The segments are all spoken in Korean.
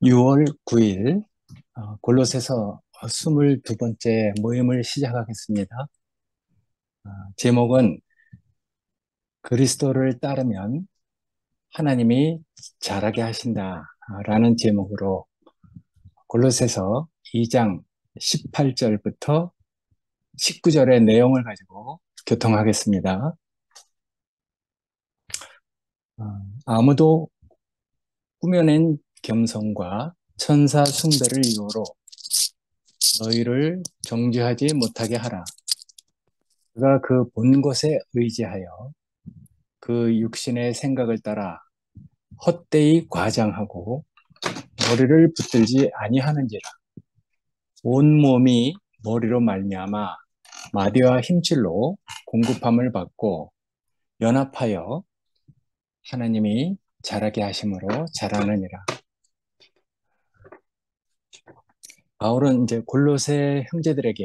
6월 9일 골로새서 22번째 모임을 시작하겠습니다. 제목은 그리스도를 따르면 하나님이 잘하게 하신다라는 제목으로 골로새서 2장 18절부터 19절의 내용을 가지고 교통하겠습니다. 아무도 꾸며낸 겸손과 천사 숭배를 이유로 너희를 정죄하지 못하게 하라. 그가 그 본 것에 의지하여 그 육신의 생각을 따라 헛되이 과장하고 머리를 붙들지 아니하는지라. 온 몸이 머리로 말미암아 마디와 힘줄로 공급함을 받고 연합하여 하나님이 자라게 하심으로 자라느니라. 바울은 이제 골로새 형제들에게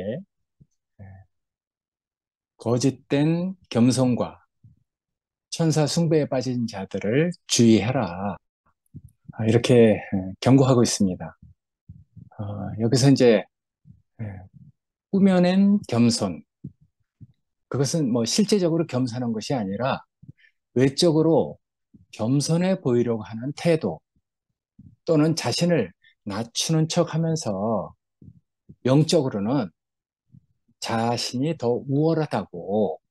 거짓된 겸손과 천사 숭배에 빠진 자들을 주의해라, 이렇게 경고하고 있습니다. 여기서 이제 꾸며낸 겸손, 그것은 뭐 실제적으로 겸손한 것이 아니라 외적으로 겸손해 보이려고 하는 태도, 또는 자신을 낮추는 척 하면서 영적으로는 자신이 더 우월하다고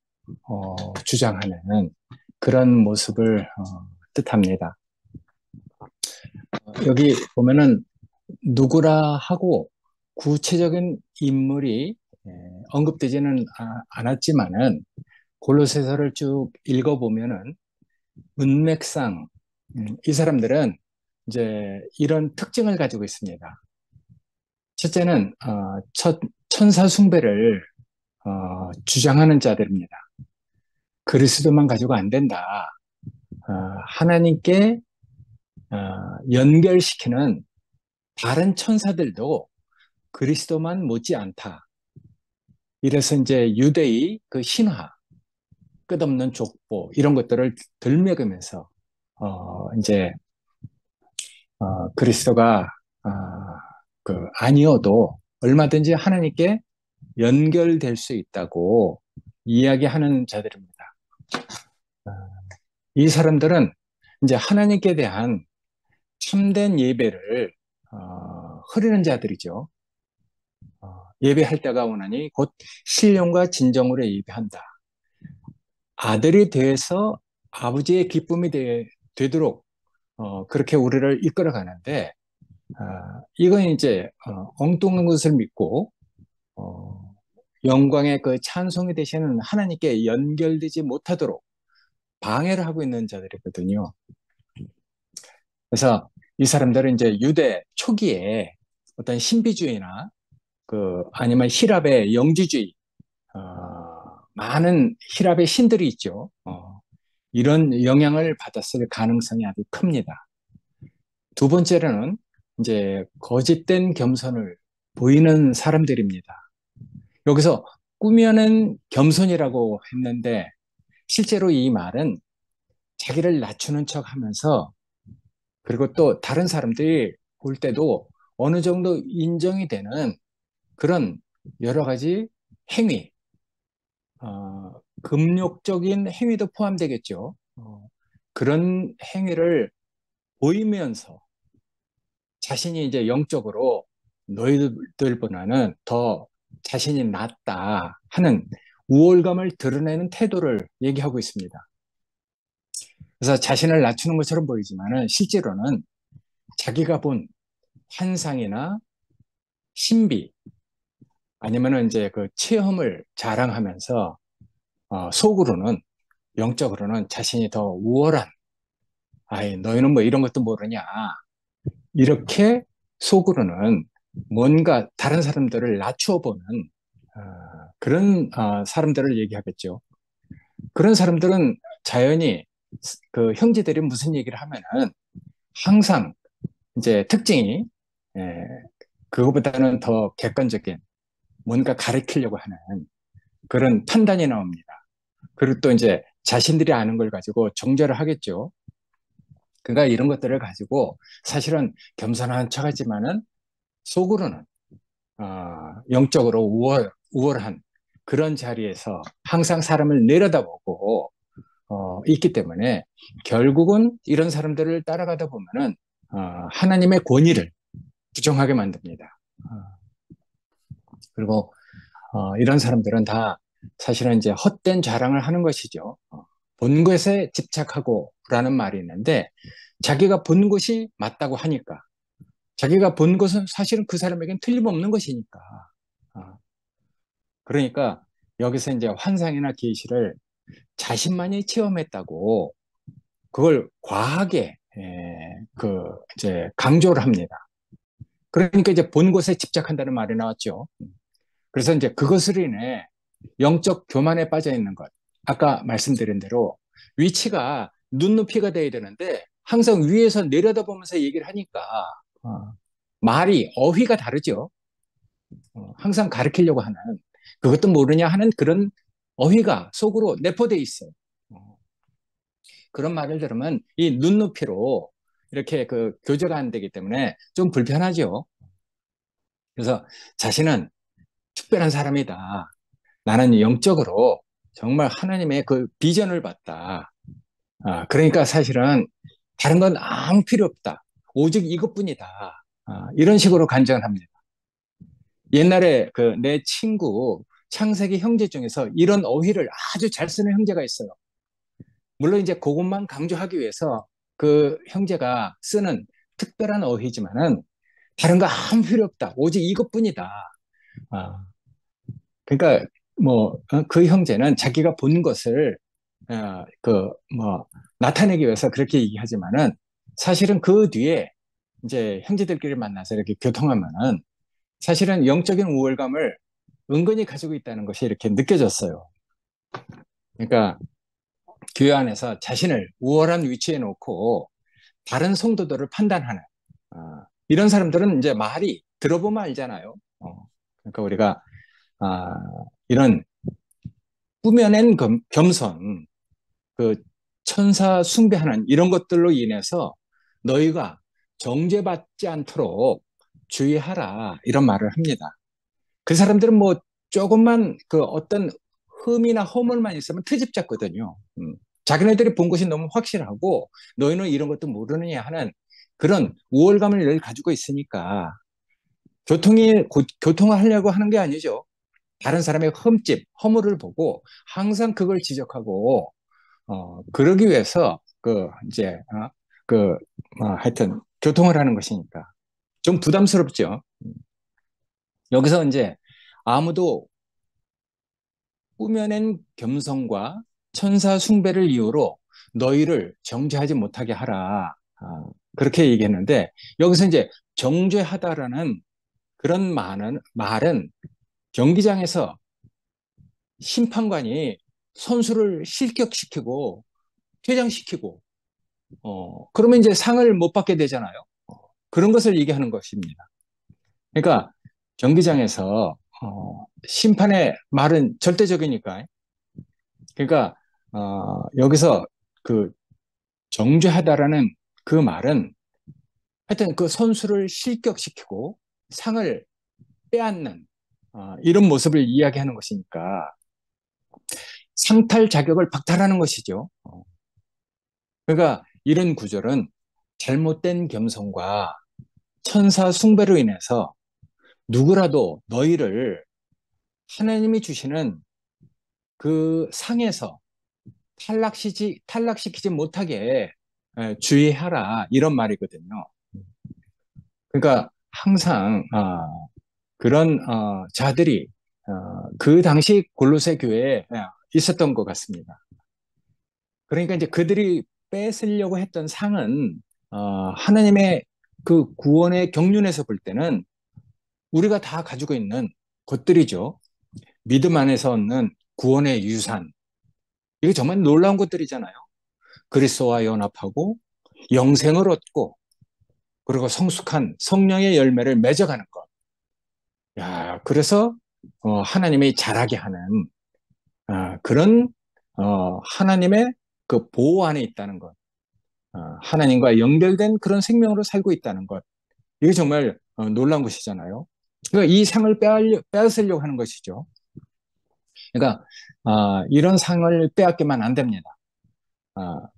주장하는 그런 모습을 뜻합니다. 여기 보면은 누구라 하고 구체적인 인물이 언급되지는 않았지만은 골로새서를 쭉 읽어보면은 문맥상 이 사람들은 이제 이런 특징을 가지고 있습니다. 첫째는 천사 숭배를 주장하는 자들입니다. 그리스도만 가지고 안 된다. 하나님께 연결시키는 다른 천사들도 그리스도만 못지 않다. 이래서 이제 유대의 그 신화, 끝없는 족보 이런 것들을 들먹이면서 이제 그리스도가 아니어도 얼마든지 하나님께 연결될 수 있다고 이야기하는 자들입니다. 이 사람들은 이제 하나님께 대한 참된 예배를 흐리는 자들이죠. 예배할 때가 오나니 곧 신령과 진정으로 예배한다. 아들이 되어서 아버지의 기쁨이 되도록 그렇게 우리를 이끌어 가는데, 이건 이제 엉뚱한 것을 믿고 영광의 그 찬송이 되시는 하나님께 연결되지 못하도록 방해를 하고 있는 자들이거든요. 그래서 이 사람들은 이제 유대 초기에 어떤 신비주의나 아니면 힐압의 영지주의, 많은 힐압의 신들이 있죠. 이런 영향을 받았을 가능성이 아주 큽니다. 두 번째로는 이제 거짓된 겸손을 보이는 사람들입니다. 여기서 꾸며낸 겸손이라고 했는데 실제로 이 말은 자기를 낮추는 척 하면서, 그리고 또 다른 사람들이 볼 때도 어느 정도 인정이 되는 그런 여러 가지 행위, 금욕적인 행위도 포함되겠죠. 그런 행위를 보이면서 자신이 이제 영적으로 너희들보다는 더 자신이 낫다 하는 우월감을 드러내는 태도를 얘기하고 있습니다. 그래서 자신을 낮추는 것처럼 보이지만은 실제로는 자기가 본 환상이나 신비, 아니면은 이제 그 체험을 자랑하면서 속으로는, 영적으로는 자신이 더 우월한, 아이 너희는 뭐 이런 것도 모르냐, 이렇게 속으로는 뭔가 다른 사람들을 낮추어 보는 그런 사람들을 얘기하겠죠. 그런 사람들은 자연히 그 형제들이 무슨 얘기를 하면은 항상 이제 특징이 그거보다는 더 객관적인 뭔가 가리키려고 하는 그런 판단이 나옵니다. 그리고 또 이제 자신들이 아는 걸 가지고 정죄를 하겠죠. 그러니까 이런 것들을 가지고 사실은 겸손한 척하지만은 속으로는 영적으로 우월한 그런 자리에서 항상 사람을 내려다보고 있기 때문에 결국은 이런 사람들을 따라가다 보면은 하나님의 권위를 부정하게 만듭니다. 그리고 이런 사람들은 다 사실은 이제 헛된 자랑을 하는 것이죠. 본 것에 집착하고 라는 말이 있는데 자기가 본 것이 맞다고 하니까 자기가 본 것은 사실은 그 사람에겐 틀림없는 것이니까. 어, 그러니까 여기서 이제 환상이나 계시를 자신만이 체험했다고 그걸 과하게 이제 강조를 합니다. 그러니까 이제 본 것에 집착한다는 말이 나왔죠. 그래서 이제 그것으로 인해 영적 교만에 빠져 있는 것. 아까 말씀드린 대로 위치가 눈높이가 돼야 되는데 항상 위에서 내려다보면서 얘기를 하니까 어, 말이 어휘가 다르죠. 항상 가르치려고 하는 그것도 모르냐 하는 그런 어휘가 속으로 내포돼 있어요. 어, 그런 말을 들으면 이 눈높이로 이렇게 그 교제가 안 되기 때문에 좀 불편하죠. 그래서 자신은 특별한 사람이다. 나는 영적으로 정말 하나님의 그 비전을 봤다. 그러니까 사실은 다른 건 아무 필요 없다. 오직 이것뿐이다. 이런 식으로 간증을 합니다. 옛날에 그 내 친구 창세기 형제 중에서 이런 어휘를 아주 잘 쓰는 형제가 있어요. 물론 이제 그것만 강조하기 위해서 그 형제가 쓰는 특별한 어휘지만은 다른 거 아무 필요 없다. 오직 이것뿐이다. 아, 그러니까 뭐 그 형제는 자기가 본 것을 뭐 나타내기 위해서 그렇게 얘기하지만은 사실은 그 뒤에 이제 형제들끼리 만나서 이렇게 교통하면은 사실은 영적인 우월감을 은근히 가지고 있다는 것이 이렇게 느껴졌어요. 그러니까 교회 안에서 자신을 우월한 위치에 놓고 다른 성도들을 판단하는 이런 사람들은 이제 말이 들어보면 알잖아요. 그러니까 우리가 아, 이런 꾸며낸 겸손, 그 천사 숭배하는 이런 것들로 인해서 너희가 정죄받지 않도록 주의하라 이런 말을 합니다. 그 사람들은 뭐 조금만 그 어떤 흠이나 허물만 있으면 트집 잡거든요. 자기네들이 본 것이 너무 확실하고 너희는 이런 것도 모르느냐 하는 그런 우월감을 늘 가지고 있으니까 교통을 하려고 하는 게 아니죠. 다른 사람의 흠집, 허물을 보고 항상 그걸 지적하고 그러기 위해서 이제 하여튼 교통을 하는 것이니까 좀 부담스럽죠. 여기서 이제 아무도 꾸며낸 겸손과 천사 숭배를 이유로 너희를 정죄하지 못하게 하라. 그렇게 얘기했는데 여기서 이제 정죄하다라는 그런 말은 경기장에서 심판관이 선수를 실격시키고 퇴장시키고 그러면 이제 상을 못 받게 되잖아요. 그런 것을 얘기하는 것입니다. 그러니까 경기장에서 심판의 말은 절대적이니까 그러니까 여기서 그 정죄하다라는 그 말은 하여튼 그 선수를 실격시키고 상을 빼앗는 이런 모습을 이야기하는 것이니까 상탈 자격을 박탈하는 것이죠. 그러니까 이런 구절은 잘못된 겸손과 천사 숭배로 인해서 누구라도 너희를 하나님이 주시는 그 상에서 탈락시키지 못하게 주의하라 이런 말이거든요. 그러니까 항상 그런 자들이 그 당시 골로새 교회에 있었던 것 같습니다. 그러니까 이제 그들이 뺏으려고 했던 상은 하나님의 그 구원의 경륜에서 볼 때는 우리가 다 가지고 있는 것들이죠. 믿음 안에서 얻는 구원의 유산. 이게 정말 놀라운 것들이잖아요. 그리스도와 연합하고 영생을 얻고 그리고 성숙한 성령의 열매를 맺어가는 것. 야, 그래서 하나님이 자라게 하는 그런 하나님의 그 보호 안에 있다는 것. 하나님과 연결된 그런 생명으로 살고 있다는 것. 이게 정말 놀라운 것이잖아요. 그러니까 이 상을 빼앗으려고 하는 것이죠. 그러니까 이런 상을 빼앗기면 안 됩니다.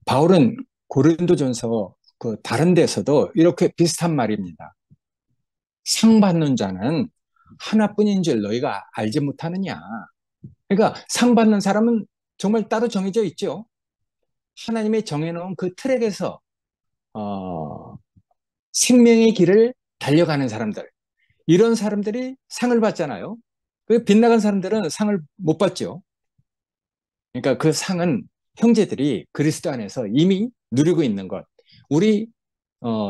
바울은 고린도전서 그 다른 데서도 이렇게 비슷한 말입니다. 상 받는 자는 하나뿐인 줄 너희가 알지 못하느냐. 그러니까 상 받는 사람은 정말 따로 정해져 있죠. 하나님이 정해놓은 그 트랙에서 어, 생명의 길을 달려가는 사람들, 이런 사람들이 상을 받잖아요. 그 빗나간 사람들은 상을 못 받죠. 그러니까 그 상은 형제들이 그리스도 안에서 이미 누리고 있는 것, 우리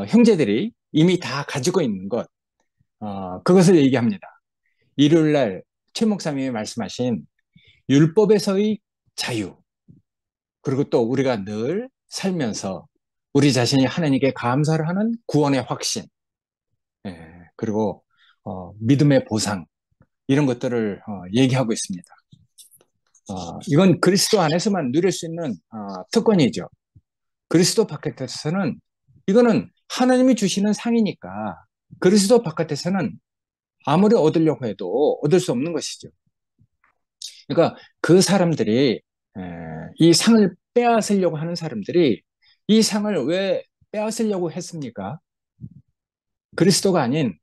형제들이 이미 다 가지고 있는 것, 그것을 얘기합니다. 일요일 날 최 목사님이 말씀하신 율법에서의 자유, 그리고 또 우리가 늘 살면서 우리 자신이 하나님께 감사를 하는 구원의 확신, 예, 그리고 믿음의 보상, 이런 것들을 얘기하고 있습니다. 이건 그리스도 안에서만 누릴 수 있는 특권이죠. 그리스도 바깥에서는 이거는 하나님이 주시는 상이니까 그리스도 바깥에서는 아무리 얻으려고 해도 얻을 수 없는 것이죠. 그러니까 그 사람들이 이 상을 빼앗으려고 하는 사람들이 이 상을 왜 빼앗으려고 했습니까? 그리스도가 아닌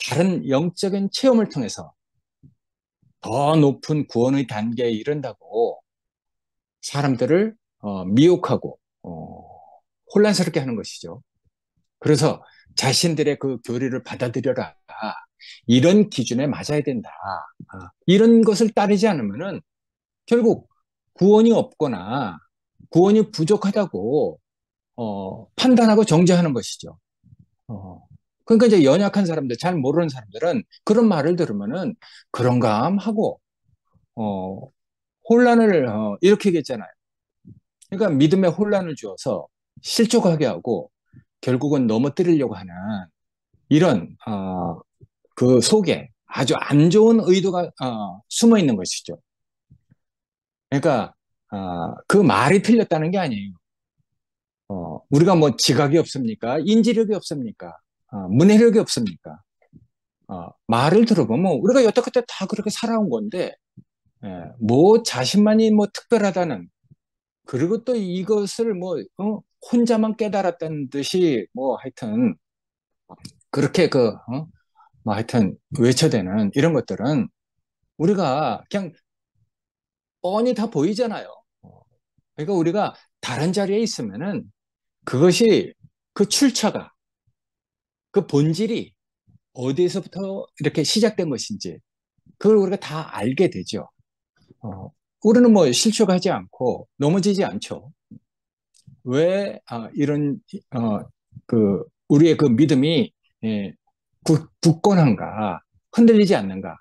다른 영적인 체험을 통해서 더 높은 구원의 단계에 이른다고 사람들을 미혹하고 혼란스럽게 하는 것이죠. 그래서 자신들의 그 교리를 받아들여라. 이런 기준에 맞아야 된다. 이런 것을 따르지 않으면은 결국 구원이 없거나 구원이 부족하다고 판단하고 정죄하는 것이죠. 그러니까 이제 연약한 사람들, 잘 모르는 사람들은 그런 말을 들으면은 그런가 하고 어, 혼란을 일으키겠잖아요. 그러니까 믿음에 혼란을 주어서 실족하게 하고 결국은 넘어뜨리려고 하는 이런 그 속에 아주 안 좋은 의도가 숨어 있는 것이죠. 그러니까 그 말이 틀렸다는 게 아니에요. 우리가 뭐 지각이 없습니까? 인지력이 없습니까? 문해력이 없습니까? 말을 들어보면 우리가 여태까지 다 그렇게 살아온 건데 뭐 자신만이 뭐 특별하다는, 그리고 또 이것을 뭐 혼자만 깨달았다는 듯이 뭐 하여튼 그렇게 뭐 하여튼 외쳐대는 이런 것들은 우리가 그냥 뻔히 다 보이잖아요. 그러니까 우리가 다른 자리에 있으면은 그것이 그 출처가, 그 본질이 어디에서부터 이렇게 시작된 것인지 그걸 우리가 다 알게 되죠. 어, 우리는 뭐 실족하지 않고 넘어지지 않죠. 왜 이런 우리의 그 믿음이 예, 굳건한가, 흔들리지 않는가?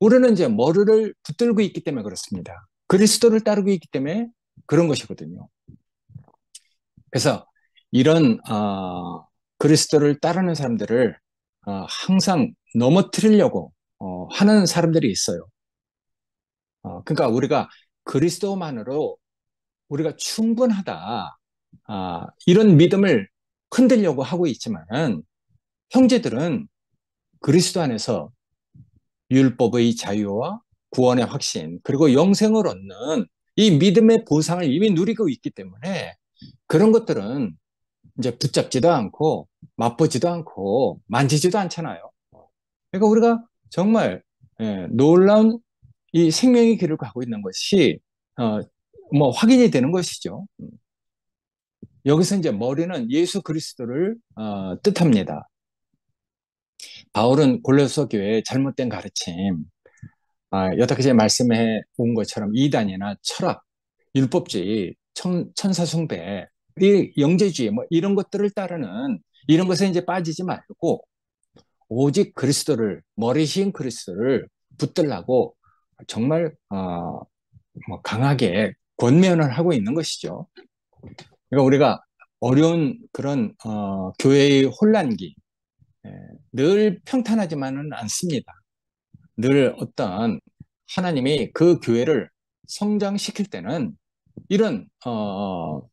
우리는 이제 머리를 붙들고 있기 때문에 그렇습니다. 그리스도를 따르고 있기 때문에 그런 것이거든요. 그래서 이런 그리스도를 따르는 사람들을 항상 넘어뜨리려고 하는 사람들이 있어요. 그러니까 우리가 그리스도만으로 우리가 충분하다, 이런 믿음을 흔들려고 하고 있지만은 형제들은 그리스도 안에서 율법의 자유와 구원의 확신, 그리고 영생을 얻는 이 믿음의 보상을 이미 누리고 있기 때문에 그런 것들은 이제 붙잡지도 않고 맛보지도 않고 만지지도 않잖아요. 그러니까 우리가 정말 놀라운 이 생명의 길을 가고 있는 것이 뭐 확인이 되는 것이죠. 여기서 이제 머리는 예수 그리스도를 뜻합니다. 바울은 골로새 교회의 잘못된 가르침, 여태까지 말씀해 온 것처럼 이단이나 철학, 율법주의, 천사숭배, 이 영재주의 뭐 이런 것들을 따르는 이런 것에 이제 빠지지 말고 오직 그리스도를, 머리신 그리스도를 붙들라고 정말 뭐 강하게 권면을 하고 있는 것이죠. 그러니까 우리가 어려운 그런 교회의 혼란기, 예, 늘 평탄하지만은 않습니다. 늘 어떤 하나님이 그 교회를 성장시킬 때는 이런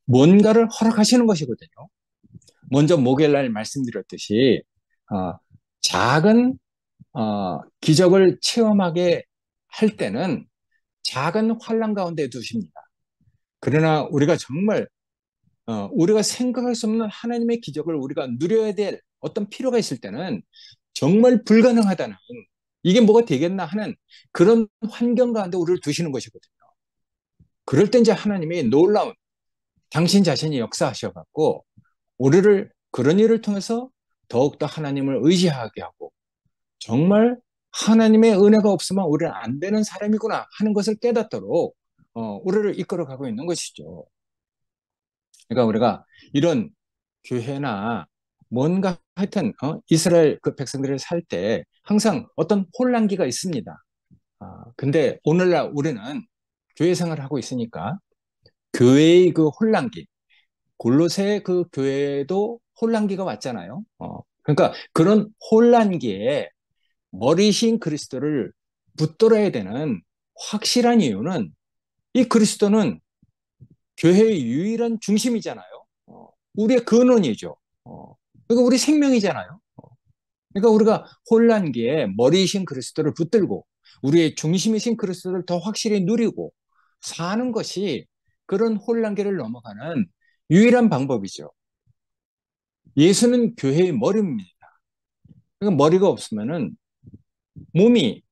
뭔가를 허락하시는 것이거든요. 먼저 목요일날 말씀드렸듯이 어, 작은 기적을 체험하게 할 때는 작은 환란 가운데 두십니다. 그러나 우리가 정말 우리가 생각할 수 없는 하나님의 기적을 우리가 누려야 될 어떤 필요가 있을 때는 정말 불가능하다는 이게 뭐가 되겠나 하는 그런 환경 가운데 우리를 두시는 것이거든요. 그럴 때 이제 하나님이 놀라운 당신 자신이 역사하셔갖고 우리를 그런 일을 통해서 더욱더 하나님을 의지하게 하고 정말 하나님의 은혜가 없으면 우리는 안 되는 사람이구나 하는 것을 깨닫도록 우리를 이끌어가고 있는 것이죠. 그러니까 우리가 이런 교회나 뭔가 하여튼 이스라엘 그 백성들이 살 때 항상 어떤 혼란기가 있습니다. 근데 오늘날 우리는 교회 생활을 하고 있으니까 교회의 그 혼란기, 골로새 그 교회도 혼란기가 왔잖아요. 그러니까 그런 혼란기에 머리신 그리스도를 붙들어야 되는 확실한 이유는 이 그리스도는 교회의 유일한 중심이잖아요. 우리의 근원이죠. 그러니까 우리 생명이잖아요. 그러니까 우리가 혼란기에 머리이신 그리스도를 붙들고 우리의 중심이신 그리스도를 더 확실히 누리고 사는 것이 그런 혼란기를 넘어가는 유일한 방법이죠. 예수는 교회의 머리입니다. 그러니까 머리가 없으면은 몸이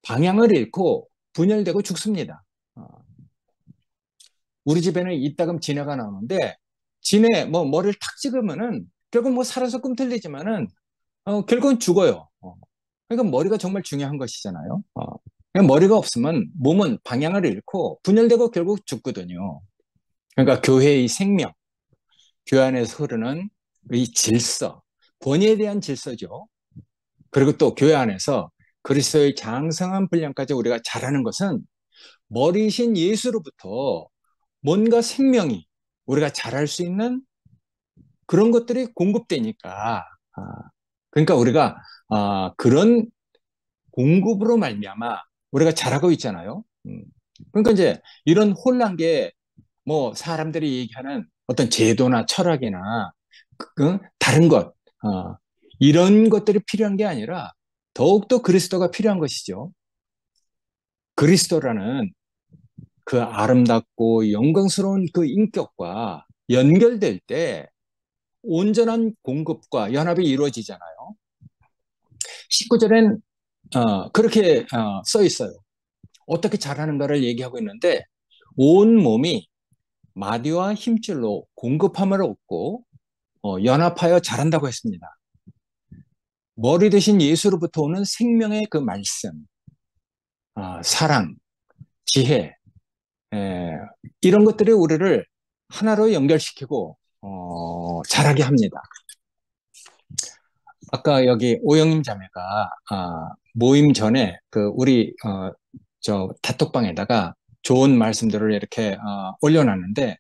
방향을 잃고 분열되고 죽습니다. 우리 집에는 이따금 지네가 나오는데 지네 뭐 머리를 탁 찍으면은 결국 뭐 살아서 꿈틀리지만은 결국은 죽어요. 그러니까 머리가 정말 중요한 것이잖아요. 그러니까 머리가 없으면 몸은 방향을 잃고 분열되고 결국 죽거든요. 그러니까 교회의 생명, 교회 안에서 흐르는 이 질서, 권위에 대한 질서죠. 그리고 또 교회 안에서 그리스도의 장성한 분량까지 우리가 잘하는 것은 머리신 예수로부터 뭔가 생명이 우리가 잘할 수 있는 그런 것들이 공급되니까 그러니까 우리가 그런 공급으로 말미암아 우리가 잘하고 있잖아요. 그러니까 이제 이런 혼란계 뭐 사람들이 얘기하는 어떤 제도나 철학이나 다른 것 이런 것들이 필요한 게 아니라 더욱더 그리스도가 필요한 것이죠. 그리스도라는 그 아름답고 영광스러운 그 인격과 연결될 때 온전한 공급과 연합이 이루어지잖아요. 19절엔 그렇게 써 있어요. 어떻게 잘하는가를 얘기하고 있는데 온 몸이 마디와 힘줄로 공급함을 얻고 연합하여 자란다고 했습니다. 머리 대신 예수로부터 오는 생명의 그 말씀, 사랑, 지혜, 이런 것들이 우리를 하나로 연결시키고 자라게 합니다. 아까 여기 오영임 자매가 모임 전에 그 우리 저 단톡방에다가 좋은 말씀들을 이렇게 올려놨는데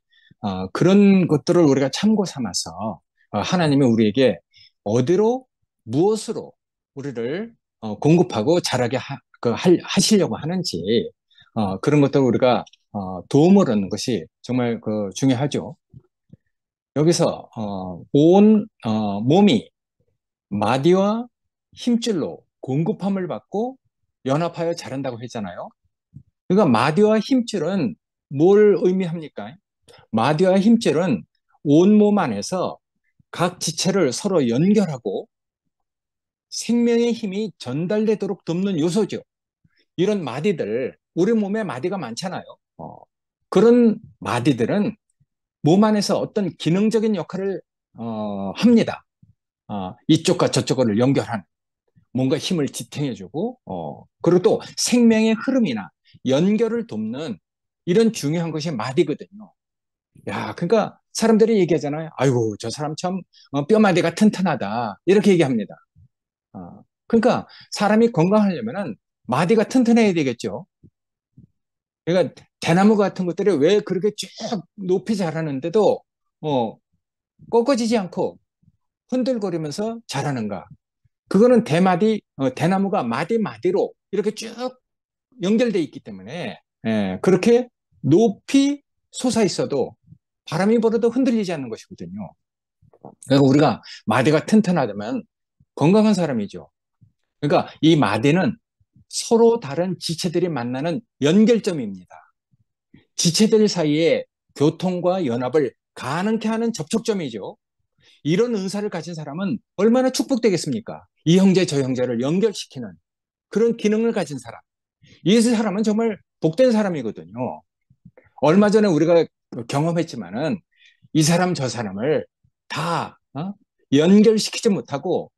그런 것들을 우리가 참고 삼아서 하나님이 우리에게 어디로 무엇으로 우리를 공급하고 자라게 하시려고 하는지 그런 것들을 우리가 도움을 얻는 것이 정말 그 중요하죠. 여기서 온 몸이 마디와 힘줄로 공급함을 받고 연합하여 자란다고 했잖아요. 그러니까 마디와 힘줄은 뭘 의미합니까? 마디와 힘줄은 온몸 안에서 각 지체를 서로 연결하고 생명의 힘이 전달되도록 돕는 요소죠. 이런 마디들, 우리 몸에 마디가 많잖아요. 그런 마디들은 몸 안에서 어떤 기능적인 역할을 합니다. 이쪽과 저쪽을 연결하는 뭔가 힘을 지탱해주고 그리고 또 생명의 흐름이나 연결을 돕는 이런 중요한 것이 마디거든요. 야, 그러니까 사람들이 얘기하잖아요. 아이고, 저 사람 참 뼈마디가 튼튼하다. 이렇게 얘기합니다. 그러니까 사람이 건강하려면은 마디가 튼튼해야 되겠죠. 그러니까 대나무 같은 것들이 왜 그렇게 쭉 높이 자라는데도 어, 꺾어지지 않고 흔들거리면서 자라는가? 그거는 대나무가 마디마디로 이렇게 쭉 연결돼 있기 때문에 그렇게 높이 솟아 있어도 바람이 불어도 흔들리지 않는 것이거든요. 그러니까 우리가 마디가 튼튼하다면 건강한 사람이죠. 그러니까 이 마디는 서로 다른 지체들이 만나는 연결점입니다. 지체들 사이에 교통과 연합을 가능케 하는 접촉점이죠. 이런 은사를 가진 사람은 얼마나 축복되겠습니까? 이 형제 저 형제를 연결시키는 그런 기능을 가진 사람. 이 사람은 정말 복된 사람이거든요. 얼마 전에 우리가 경험했지만은 이 사람 저 사람을 다 연결시키지 못하고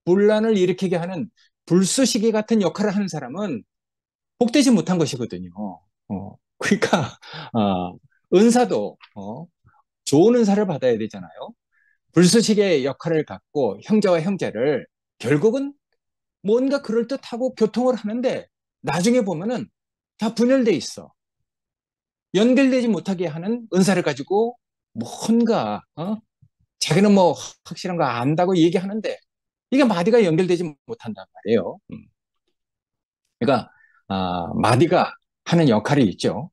분란을 일으키게 하는 불쏘시개 같은 역할을 하는 사람은 복되지 못한 것이거든요. 그러니까 은사도 좋은 은사를 받아야 되잖아요. 불쏘시개 역할을 갖고 형제와 형제를 결국은 뭔가 그럴듯하고 교통을 하는데 나중에 보면은 다 분열돼 있어. 연결되지 못하게 하는 은사를 가지고 뭔가 자기는 뭐 확실한 거 안다고 얘기하는데 이게 마디가 연결되지 못한단 말이에요. 그러니까 마디가 하는 역할이 있죠.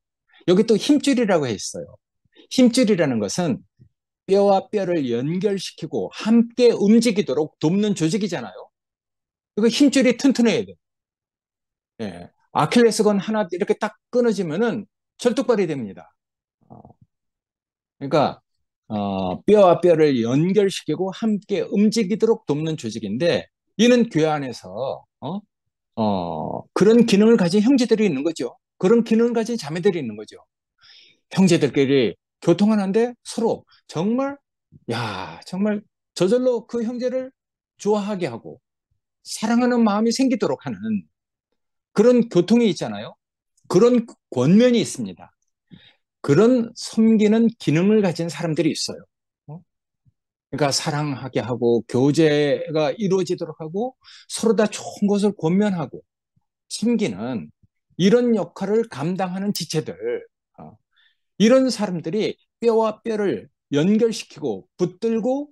여기 또 힘줄이라고 했어요. 힘줄이라는 것은 뼈와 뼈를 연결시키고 함께 움직이도록 돕는 조직이잖아요. 이거 힘줄이 튼튼해야 돼. 예. 아킬레스건 하나 이렇게 딱 끊어지면은 절뚝발이 됩니다. 어, 그러니까 뼈와 뼈를 연결시키고 함께 움직이도록 돕는 조직인데 이는 교회 안에서 그런 기능을 가진 형제들이 있는 거죠. 그런 기능을 가진 자매들이 있는 거죠. 형제들끼리 교통하는데 서로 정말 정말 저절로 그 형제를 좋아하게 하고 사랑하는 마음이 생기도록 하는 그런 교통이 있잖아요. 그런 권면이 있습니다. 그런 섬기는 기능을 가진 사람들이 있어요. 그러니까 사랑하게 하고 교제가 이루어지도록 하고 서로 다 좋은 것을 권면하고 섬기는 이런 역할을 감당하는 지체들, 이런 사람들이 뼈와 뼈를 연결시키고 붙들고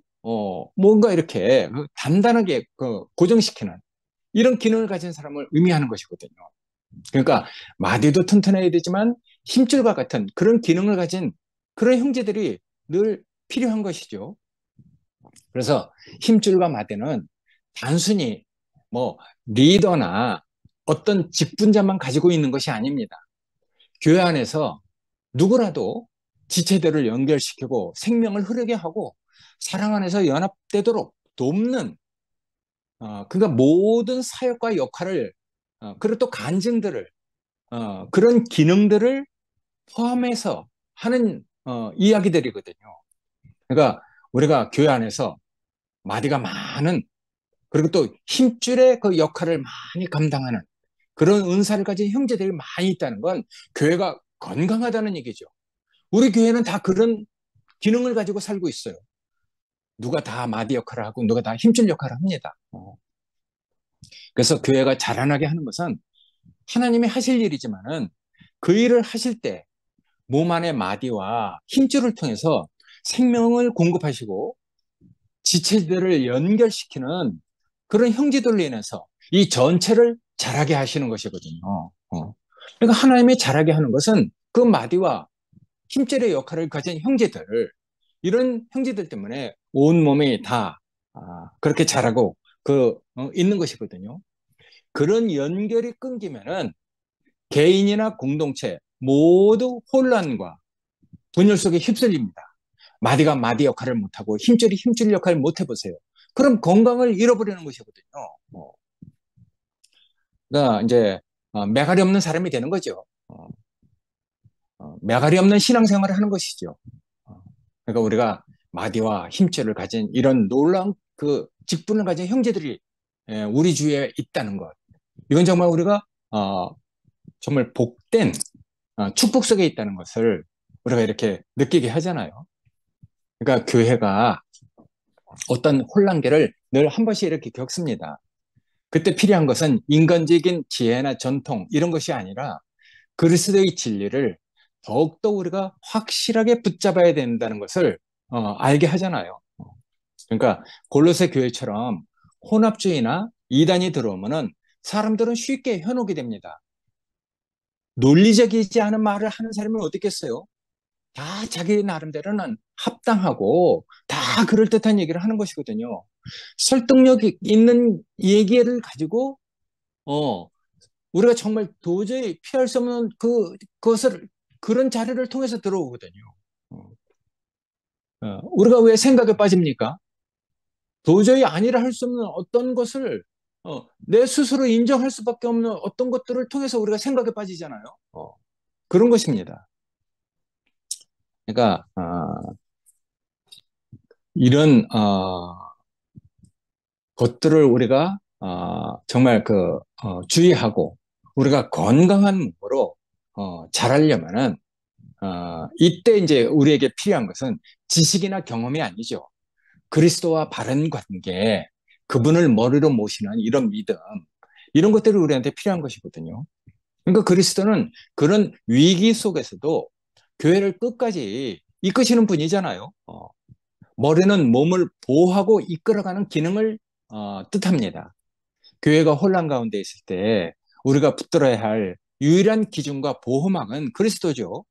뭔가 이렇게 단단하게 고정시키는 이런 기능을 가진 사람을 의미하는 것이거든요. 그러니까 마디도 튼튼해야 되지만 힘줄과 같은 그런 기능을 가진 그런 형제들이 늘 필요한 것이죠. 그래서 힘줄과 마디는 단순히 뭐 리더나 어떤 직분자만 가지고 있는 것이 아닙니다. 교회 안에서 누구라도 지체들을 연결시키고 생명을 흐르게 하고 사랑 안에서 연합되도록 돕는 그러니까 모든 사역과 역할을 그리고 또 간증들을 그런 기능들을 포함해서 하는 이야기들이거든요. 그러니까 우리가 교회 안에서 마디가 많은 그리고 또 힘줄의 그 역할을 많이 감당하는 그런 은사를 가진 형제들이 많이 있다는 건 교회가 건강하다는 얘기죠. 우리 교회는 다 그런 기능을 가지고 살고 있어요. 누가 다 마디 역할을 하고 누가 다 힘줄 역할을 합니다. 그래서 교회가 자라나게 하는 것은 하나님이 하실 일이지만은 그 일을 하실 때 몸 안의 마디와 힘줄을 통해서 생명을 공급하시고 지체들을 연결시키는 그런 형제들로 인해서 이 전체를 자라게 하시는 것이거든요. 그러니까 하나님이 자라게 하는 것은 그 마디와 힘줄의 역할을 가진 형제들, 이런 형제들 때문에 온 몸이 다 그렇게 자라고 있는 것이거든요. 그런 연결이 끊기면은 개인이나 공동체 모두 혼란과 분열 속에 휩쓸립니다. 마디가 마디 역할을 못하고 힘줄이 힘줄 역할을 못 해보세요. 그럼 건강을 잃어버리는 것이거든요. 어. 그러니까 이제 매갈이 없는 사람이 되는 거죠. 매갈이 없는 신앙생활을 하는 것이죠. 그러니까 우리가 마디와 힘줄을 가진 이런 놀라운 그 직분을 가진 형제들이 우리 주위에 있다는 것. 이건 정말 우리가 정말 복된 축복 속에 있다는 것을 우리가 이렇게 느끼게 하잖아요. 그러니까 교회가 어떤 혼란기를 늘 한 번씩 이렇게 겪습니다. 그때 필요한 것은 인간적인 지혜나 전통 이런 것이 아니라 그리스도의 진리를 더욱더 우리가 확실하게 붙잡아야 된다는 것을 알게 하잖아요. 그러니까 골로새 교회처럼 혼합주의나 이단이 들어오면은 사람들은 쉽게 현혹이 됩니다. 논리적이지 않은 말을 하는 사람은 어떻겠어요? 다 자기 나름대로는 합당하고 다 그럴듯한 얘기를 하는 것이거든요. 설득력 있는 얘기를 가지고 어 우리가 정말 도저히 피할 수 없는 그것을 그런 자료를 통해서 들어오거든요. 어, 우리가 왜 생각에 빠집니까? 도저히 아니라 할 수 없는 어떤 것을 내 스스로 인정할 수밖에 없는 어떤 것들을 통해서 우리가 생각에 빠지잖아요. 그런 것입니다. 그러니까 이런 것들을 우리가 정말 주의하고 우리가 건강한 몸으로 자라려면은 이때 이제 우리에게 필요한 것은 지식이나 경험이 아니죠. 그리스도와 바른 관계, 그분을 머리로 모시는 이런 믿음, 이런 것들이 우리한테 필요한 것이거든요. 그러니까 그리스도는 그런 위기 속에서도 교회를 끝까지 이끄시는 분이잖아요. 머리는 몸을 보호하고 이끌어가는 기능을 뜻합니다. 교회가 혼란 가운데 있을 때 우리가 붙들어야 할 유일한 기준과 보호막은 그리스도죠.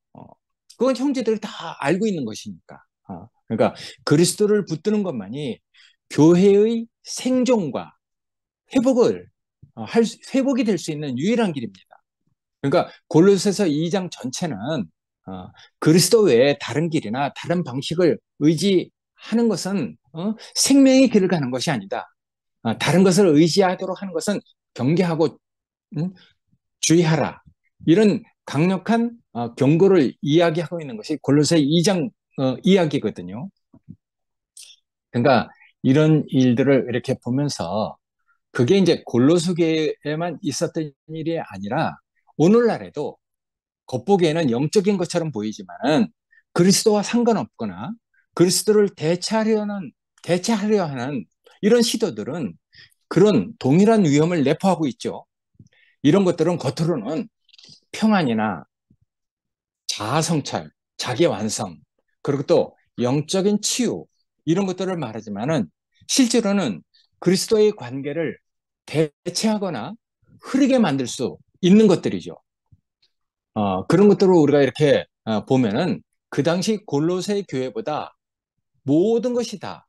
그건 형제들이 다 알고 있는 것이니까. 그러니까 그리스도를 붙드는 것만이 교회의 생존과 회복을 회복이 될 수 있는 유일한 길입니다. 그러니까 골로새서 2장 전체는 그리스도 외에 다른 길이나 다른 방식을 의지하는 것은 생명의 길을 가는 것이 아니다. 다른 것을 의지하도록 하는 것은 경계하고 주의하라. 이런 강력한 경고를 이야기하고 있는 것이 골로새 2장 이야기거든요. 그러니까 이런 일들을 이렇게 보면서 그게 이제 골로새에만 있었던 일이 아니라 오늘날에도 겉보기에는 영적인 것처럼 보이지만은 그리스도와 상관없거나 그리스도를 대체하려 하는 이런 시도들은 그런 동일한 위험을 내포하고 있죠. 이런 것들은 겉으로는 평안이나 자아 성찰, 자기 완성, 그리고 또 영적인 치유 이런 것들을 말하지만은 실제로는 그리스도의 관계를 대체하거나 흐리게 만들 수 있는 것들이죠. 그런 것들을 우리가 이렇게 보면은 그 당시 골로새 교회보다 모든 것이 다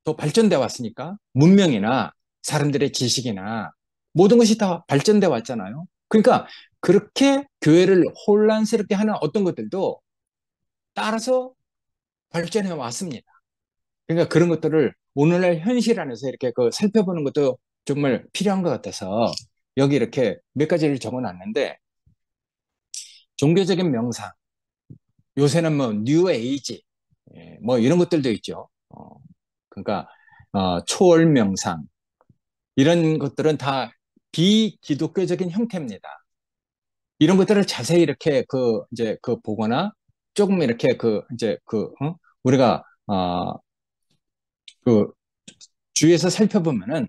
더 발전돼 왔으니까 문명이나 사람들의 지식이나 모든 것이 다 발전돼 왔잖아요. 그러니까 그렇게 교회를 혼란스럽게 하는 어떤 것들도 따라서 발전해 왔습니다. 그러니까 그런 것들을 오늘날 현실 안에서 이렇게 살펴보는 것도 정말 필요한 것 같아서 여기 이렇게 몇 가지를 적어 놨는데 종교적인 명상, 요새는 뭐 뉴 에이지, 뭐 이런 것들도 있죠. 그러니까 초월 명상 이런 것들은 다 비기독교적인 형태입니다. 이런 것들을 자세히 이렇게 이제 보거나 조금 이렇게 우리가 그 주위에서 살펴보면은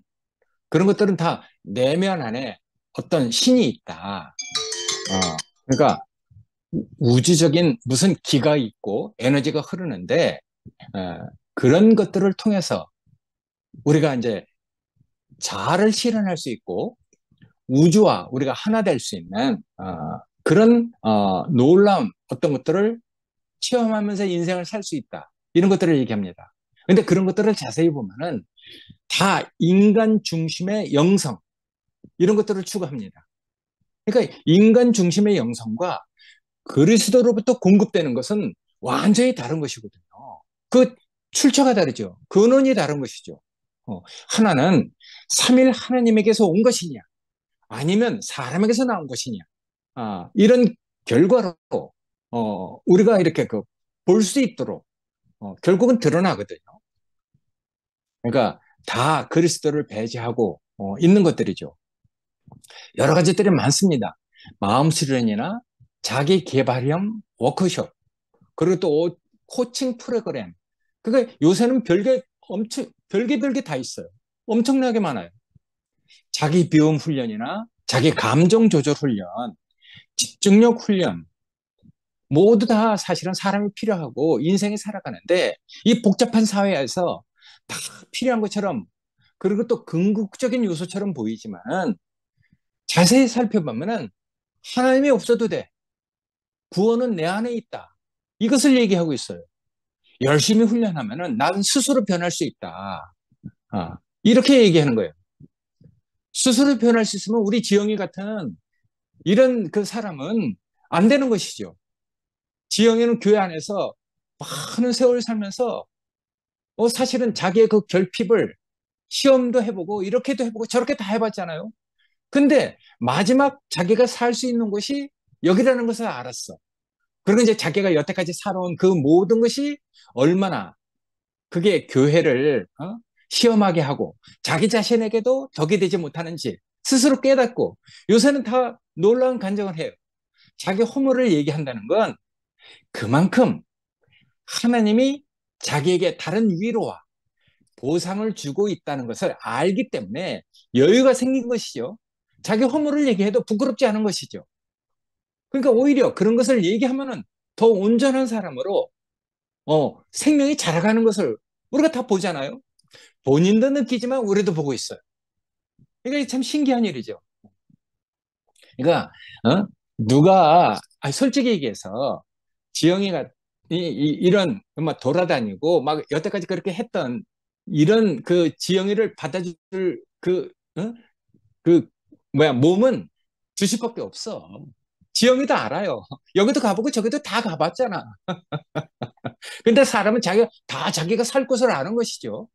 그런 것들은 다 내면 안에 어떤 신이 있다. 그러니까 우주적인 무슨 기가 있고 에너지가 흐르는데 그런 것들을 통해서 우리가 이제 자아를 실현할 수 있고 우주와 우리가 하나 될 수 있는 그런 놀라운 어떤 것들을 체험하면서 인생을 살 수 있다. 이런 것들을 얘기합니다. 근데 그런 것들을 자세히 보면은 다 인간 중심의 영성 이런 것들을 추구합니다. 그러니까 인간 중심의 영성과 그리스도로부터 공급되는 것은 완전히 다른 것이거든요. 그 출처가 다르죠. 근원이 다른 것이죠. 하나는 삼일 하나님에게서 온 것이냐, 아니면 사람에게서 나온 것이냐, 이런 결과로 우리가 이렇게 볼 수 있도록 결국은 드러나거든요. 그러니까 다 그리스도를 배제하고 있는 것들이죠. 여러 가지들이 많습니다. 마음 수련이나 자기 개발형 워크숍, 그리고 또 코칭 프로그램. 그게 요새는 별게 다 있어요. 엄청나게 많아요. 자기 비움 훈련이나 자기 감정 조절 훈련, 집중력 훈련, 모두 다 사실은 사람이 필요하고 인생이 살아가는데 이 복잡한 사회에서 다 필요한 것처럼 그리고 또 궁극적인 요소처럼 보이지만 자세히 살펴보면은 하나님이 없어도 돼. 구원은 내 안에 있다. 이것을 얘기하고 있어요. 열심히 훈련하면은 난 스스로 변할 수 있다. 이렇게 얘기하는 거예요. 스스로 변할 수 있으면 우리 지영이 같은 이런 그 사람은 안 되는 것이죠. 지영이는 교회 안에서 많은 세월 살면서 사실은 자기의 그 결핍을 시험도 해보고 이렇게도 해보고 저렇게 다 해봤잖아요. 근데 마지막 자기가 살 수 있는 곳이 여기라는 것을 알았어. 그리고 이제 자기가 여태까지 살아온 그 모든 것이 얼마나 그게 교회를 시험하게 하고 자기 자신에게도 덕이 되지 못하는지 스스로 깨닫고 요새는 다 놀라운 간증을 해요. 자기 허물을 얘기한다는 건 그만큼 하나님이 자기에게 다른 위로와 보상을 주고 있다는 것을 알기 때문에 여유가 생긴 것이죠. 자기 허물을 얘기해도 부끄럽지 않은 것이죠. 그러니까 오히려 그런 것을 얘기하면은 더 온전한 사람으로 생명이 자라가는 것을 우리가 다 보잖아요. 본인도 느끼지만 우리도 보고 있어요. 그러니까 참 신기한 일이죠. 그러니까 누가 솔직히 얘기해서 지영이가 이런 막 돌아다니고 막 여태까지 그렇게 했던 이런 그 지영이를 받아줄 그, 어? 그 몸은 주식밖에 없어. 지영이도 알아요. 여기도 가보고 저기도 다 가봤잖아. 근데 사람은 자기가 살 곳을 아는 것이죠.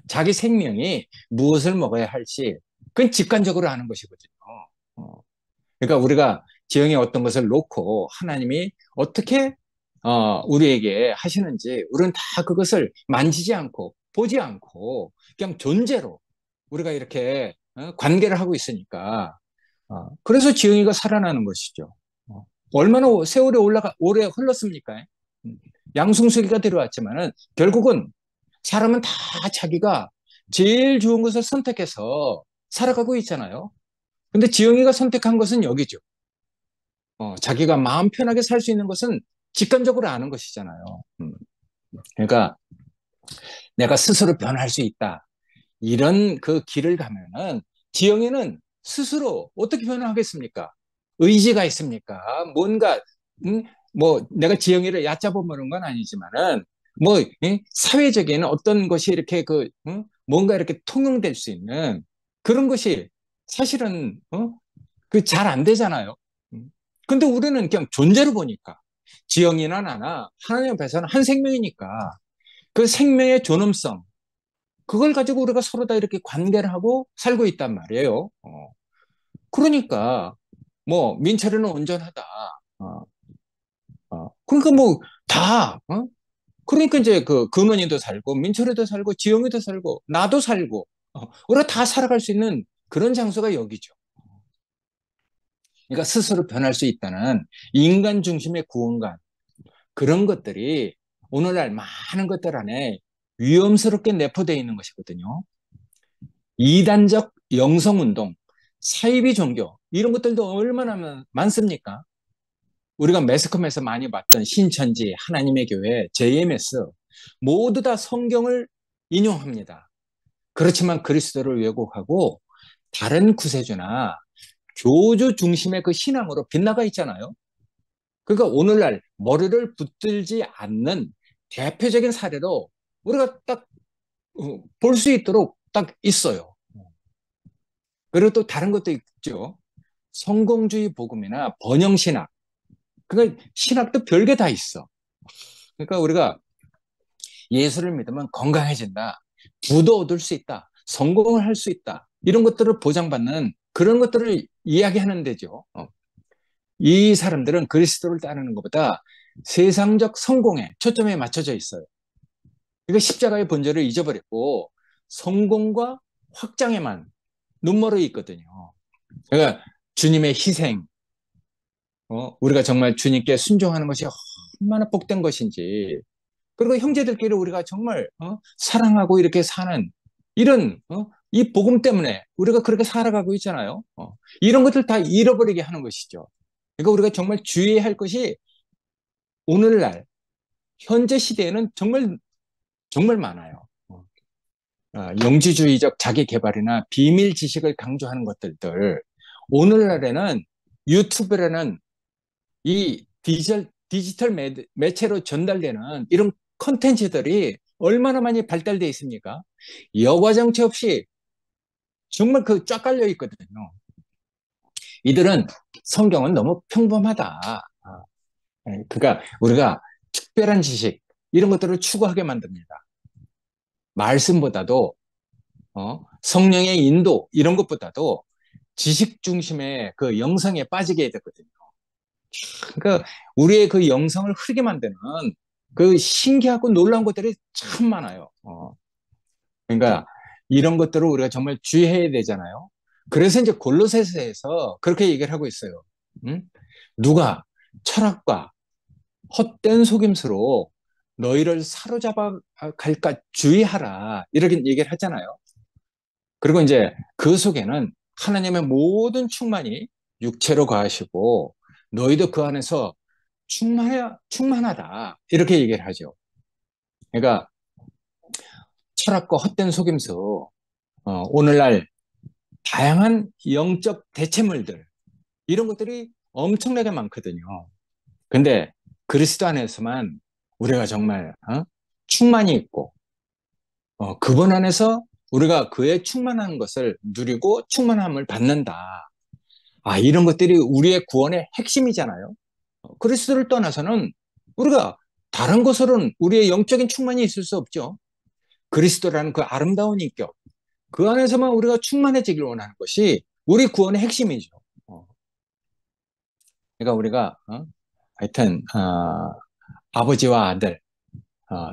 자기 생명이 무엇을 먹어야 할지 그건 직관적으로 아는 것이거든요. 어. 그러니까 우리가 지영이 어떤 것을 놓고 하나님이 어떻게 우리에게 하시는지 우리는 다 그것을 만지지 않고 보지 않고 그냥 존재로 우리가 이렇게 관계를 하고 있으니까 그래서 지영이가 살아나는 것이죠. 얼마나 세월이 오래 흘렀습니까? 음, 양승수기가 들어왔지만은 결국은 사람은 다 자기가 제일 좋은 것을 선택해서 살아가고 있잖아요. 근데 지영이가 선택한 것은 여기죠. 자기가 마음 편하게 살 수 있는 것은 직관적으로 아는 것이잖아요. 그러니까 내가 스스로 변할 수 있다. 이런 그 길을 가면은 지영이는 스스로 어떻게 변화하겠습니까? 의지가 있습니까? 뭔가 뭐 내가 지영이를 얕잡아 보는 건 아니지만은 뭐 사회적인 어떤 것이 이렇게 뭔가 이렇게 통용될 수 있는 그런 것이 사실은 그 잘 안 되잖아요. 음. 근데 우리는 그냥 존재로 보니까 지영이나 나나 하나님 앞에서는 한 생명이니까 그 생명의 존엄성 그걸 가지고 우리가 서로 다 이렇게 관계를 하고 살고 있단 말이에요. 그러니까 뭐 민철이는 온전하다. 어, 그러니까 뭐 다. 그러니까 이제 그 근원이도 살고 민철이도 살고 지영이도 살고 나도 살고 우리가 다 살아갈 수 있는 그런 장소가 여기죠. 그러니까 스스로 변할 수 있다는 인간 중심의 구원관 그런 것들이 오늘날 많은 것들 안에 위험스럽게 내포되어 있는 것이거든요. 이단적 영성운동, 사이비 종교 이런 것들도 얼마나 많습니까? 우리가 매스컴에서 많이 봤던 신천지, 하나님의 교회, JMS 모두 다 성경을 인용합니다. 그렇지만 그리스도를 왜곡하고 다른 구세주나 교주 중심의 그 신앙으로 빗나가 있잖아요. 그러니까 오늘날 머리를 붙들지 않는 대표적인 사례로 우리가 딱 볼 수 있도록 딱 있어요. 그리고 또 다른 것도 있죠. 성공주의 복음이나 번영신학. 그러니까 신학도 별게 다 있어. 그러니까 우리가 예수를 믿으면 건강해진다. 부도 얻을 수 있다. 성공을 할 수 있다. 이런 것들을 보장받는 그런 것들을 이야기하는 데죠. 이 사람들은 그리스도를 따르는 것보다 세상적 성공에 초점에 맞춰져 있어요. 그러니까 십자가의 본질을 잊어버렸고 성공과 확장에만 눈멀어 있거든요. 그러니까 주님의 희생, 우리가 정말 주님께 순종하는 것이 얼마나 복된 것인지, 그리고 형제들끼리 우리가 정말 사랑하고 이렇게 사는 이런 이 복음 때문에 우리가 그렇게 살아가고 있잖아요. 이런 것들 다 잃어버리게 하는 것이죠. 그러니까 우리가 정말 주의해야 할 것이 오늘날 현재 시대에는 정말 정말 많아요. 영지주의적 자기 개발이나 비밀 지식을 강조하는 것들들 오늘날에는 유튜브라는 이 디지털 매체로 전달되는 이런 컨텐츠들이 얼마나 많이 발달되어 있습니까? 여과정치 없이 정말 그 쫙 깔려 있거든요. 이들은 성경은 너무 평범하다. 그러니까 우리가 특별한 지식 이런 것들을 추구하게 만듭니다. 말씀보다도 성령의 인도 이런 것보다도 지식 중심의 그 영성에 빠지게 되거든요. 그러니까 우리의 그 영성을 흐리게 만드는 그 신기하고 놀라운 것들이 참 많아요. 그러니까 이런 것들을 우리가 정말 주의해야 되잖아요. 그래서 이제 골로새서에서 그렇게 얘기를 하고 있어요. 응? 누가 철학과 헛된 속임수로 너희를 사로잡아 갈까 주의하라. 이렇게 얘기를 하잖아요. 그리고 이제 그 속에는 하나님의 모든 충만이 육체로 가시고 너희도 그 안에서 충만하다. 이렇게 얘기를 하죠. 그러니까 철학과 헛된 속임수, 오늘날 다양한 영적 대체물들, 이런 것들이 엄청나게 많거든요. 근데 그리스도 안에서만 우리가 정말 충만이 있고 그분 안에서 우리가 그의 충만한 것을 누리고 충만함을 받는다. 이런 것들이 우리의 구원의 핵심이잖아요. 그리스도를 떠나서는 우리가 다른 것으로는 우리의 영적인 충만이 있을 수 없죠. 그리스도라는 그 아름다운 인격, 그 안에서만 우리가 충만해지길 원하는 것이 우리 구원의 핵심이죠. 그러니까 우리가 하여튼 아버지와 아들,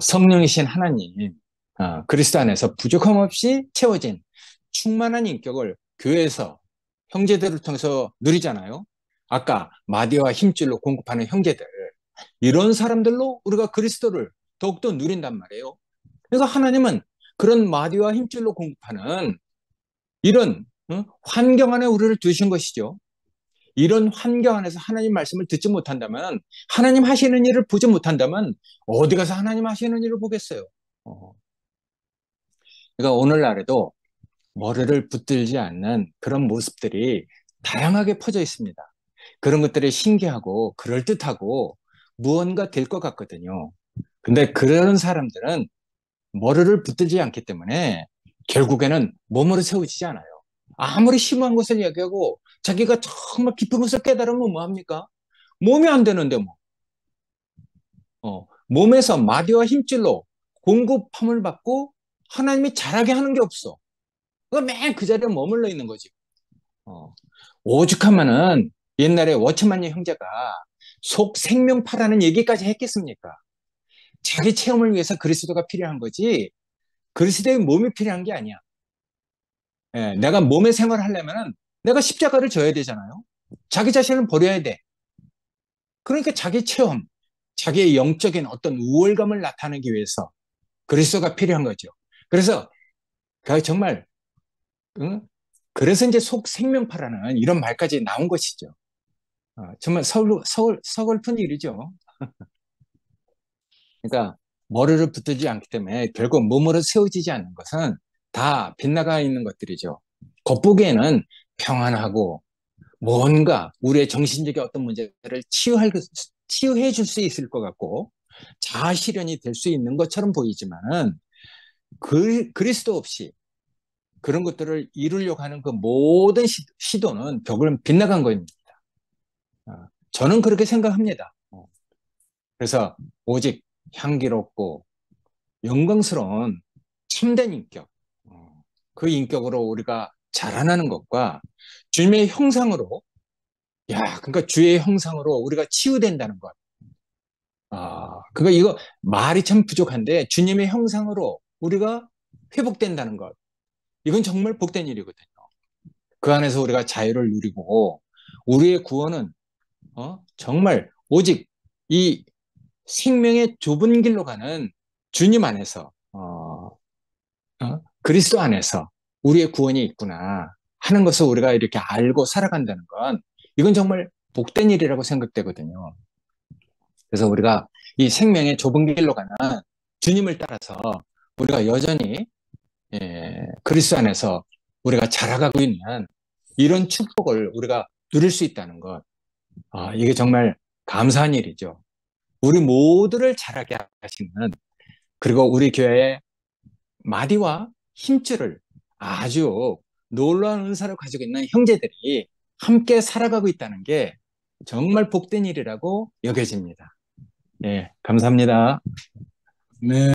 성령이신 하나님, 그리스도 안에서 부족함 없이 채워진 충만한 인격을 교회에서 형제들을 통해서 누리잖아요. 아까 마디와 힘줄로 공급하는 형제들, 이런 사람들로 우리가 그리스도를 더욱더 누린단 말이에요. 그러니까 하나님은 그런 마디와 힘줄로 공급하는 이런 환경 안에 우리를 두신 것이죠. 이런 환경 안에서 하나님 말씀을 듣지 못한다면, 하나님 하시는 일을 보지 못한다면 어디 가서 하나님 하시는 일을 보겠어요. 어. 그러니까 오늘날에도 머리를 붙들지 않는 그런 모습들이 다양하게 퍼져 있습니다. 그런 것들이 신기하고 그럴듯하고 무언가 될 것 같거든요. 근데 그런 사람들은 머리를 붙들지 않기 때문에 결국에는 몸으로 세워지지 않아요. 아무리 심오한 것을 이야기하고 자기가 정말 깊은 것을 깨달으면 뭐합니까? 몸이 안 되는데 뭐. 몸에서 마디와 힘줄로 공급함을 받고 하나님이 잘하게 하는 게 없어. 그러니까 맨 그 자리에 머물러 있는 거지. 어. 오죽하면은 옛날에 워치만니 형제가 속 생명파라는 얘기까지 했겠습니까? 자기 체험을 위해서 그리스도가 필요한 거지 그리스도의 몸이 필요한 게 아니야. 예, 내가 몸의 생활을 하려면은 내가 십자가를 져야 되잖아요. 자기 자신을 버려야 돼. 그러니까 자기 체험, 자기의 영적인 어떤 우월감을 나타내기 위해서 그리스도가 필요한 거죠. 그래서 그 정말 응? 그래서 이제 속 생명파라는 이런 말까지 나온 것이죠. 정말 서글픈 일이죠. 그러니까 머리를 붙들지 않기 때문에 결국 몸으로 세워지지 않는 것은 다 빗나가 있는 것들이죠. 겉보기에는 평안하고 뭔가 우리의 정신적인 어떤 문제를 치유해 줄 수 있을 것 같고 자아 실현이 될 수 있는 것처럼 보이지만은 그리스도 없이 그런 것들을 이루려고 하는 그 모든 시도는 결국은 빗나간 겁니다. 저는 그렇게 생각합니다. 그래서 오직 향기롭고 영광스러운 참된 인격, 그 인격으로 우리가 자라나는 것과 주님의 형상으로, 그러니까 주의 형상으로 우리가 치유된다는 것. 그러니까 이거 말이 참 부족한데 주님의 형상으로 우리가 회복된다는 것. 이건 정말 복된 일이거든요. 그 안에서 우리가 자유를 누리고 우리의 구원은 정말 오직 이 생명의 좁은 길로 가는 주님 안에서 그리스도 안에서 우리의 구원이 있구나 하는 것을 우리가 이렇게 알고 살아간다는 건 이건 정말 복된 일이라고 생각되거든요. 그래서 우리가 이 생명의 좁은 길로 가는 주님을 따라서 우리가 여전히 그리스도 안에서 우리가 자라가고 있는 이런 축복을 우리가 누릴 수 있다는 것, 이게 정말 감사한 일이죠. 우리 모두를 자라게 하시는, 그리고 우리 교회의 마디와 힘줄을 아주 놀라운 은사를 가지고 있는 형제들이 함께 살아가고 있다는 게 정말 복된 일이라고 여겨집니다. 예, 감사합니다. 네.